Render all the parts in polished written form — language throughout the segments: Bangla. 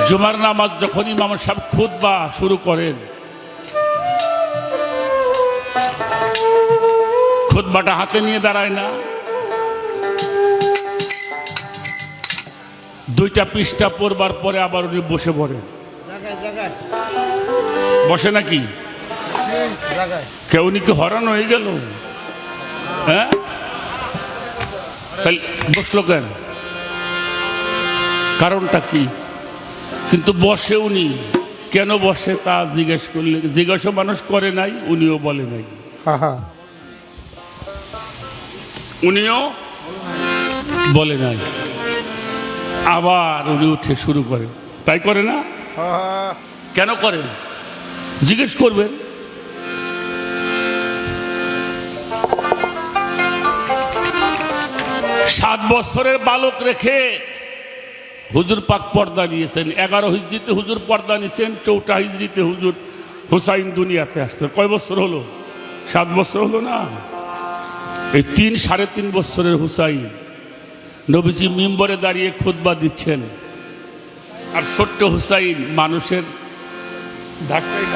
জুমার নামাজ যখন ইমাম সাহেব খুতবা শুরু করেন, খুতবাটা হাতে নিয়ে দাঁড়ায় না, দুইটা পৃষ্ঠা পড়বার পরে আবার উনি বসে পড়েন। বসে নাকি? কেউ নাকি হরান হয়ে গেল? হ্যাঁ, তাহলে বসলো কেন? কারণটা কি? কিন্তু বসে উনি কেন বসে তা জিজ্ঞেস করলে, জিজ্ঞাসা মানুষ করে নাই, উনিও বলে নাই, উনিও বলে নাই। আবার উনি উঠে শুরু করেন, তাই করে না? কেন করেন জিজ্ঞেস করবেন। সাত বছরের বালক রেখে হুজুর পাক পর্দা নিয়েছেন। 11 হিজরিতে হুজুর পর্দা নিয়েছেন, 4 হিজরিতে হুজুর হুসাইন দুনিয়াতে আসছে। কয় বছর হলো? 7 বছর হলো না? এই 3-3.5 বছরের হুসাইন নবীজি মিম্বরে দাঁড়িয়ে খুতবা দিচ্ছেন, আর ছোট্ট হুসাইন মানুষের ধাক্কায়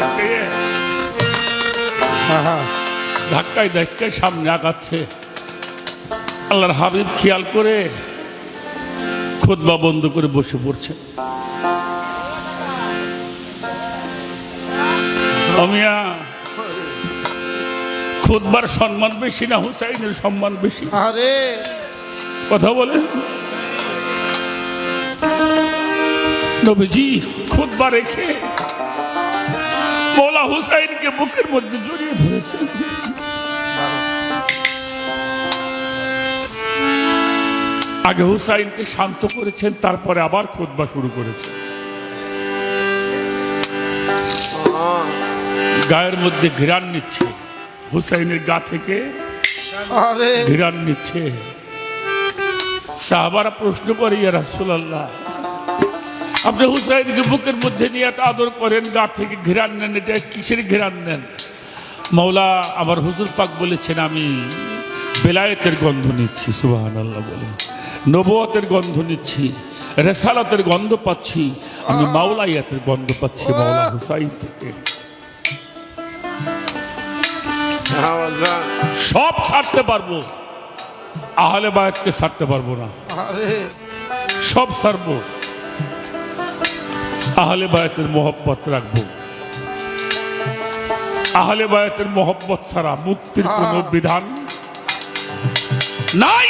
ধাক্কায় ধাক্কায় সামনে আগাচ্ছে। আল্লাহর হাবিব খেয়াল করে খুতবা বন্ধ করে বসে পড়ছে। আমিয়া খুতবার সম্মান বেশি না হুসাইনের সম্মান বেশি? আরে কথা বলেন। নবীজি খুতবা রেখে মওলা হুসাইনকে বুকের মধ্যে জড়িয়ে ধরেছেন। আগে হুসাইনকে শান্ত করেছেন, তারপরে আবার খুতবা শুরু করেছেন। গায়ের মধ্যে ঘ্রাণ নিচ্ছে, হুসাইনের গা থেকে ঘ্রাণ নিচ্ছে। সাহাবারা প্রশ্ন করে, ইয়া রাসূলুল্লাহ, আপনি হুসাইনকে বুকের মধ্যে নিয়ে এত আদর করেন, গা থেকে ঘ্রাণ নেন, এটা কিসের ঘ্রাণ নেন? মওলা আমার হুজুর পাক বলেছেন, আমি বেলায়েতের গন্ধ নিচ্ছি। সুবহানাল্লাহ বলে, নবুয়তের গন্ধ নিচ্ছি, রিসালাতের গন্ধ পাচ্ছি, আমি মাওলাইয়াতের গন্ধ পাচ্ছি মওলা হুসাইন থেকে। সব ছাড়তে পারবো, আহলে বায়াতকে ছাড়তে পারবো না। সব ছাড়বো, আহলে বায়াতের মোহব্বত রাখবো। আহলে বায়াতের মোহব্বত ছাড়া মুক্তির কোনো বিধান নাই।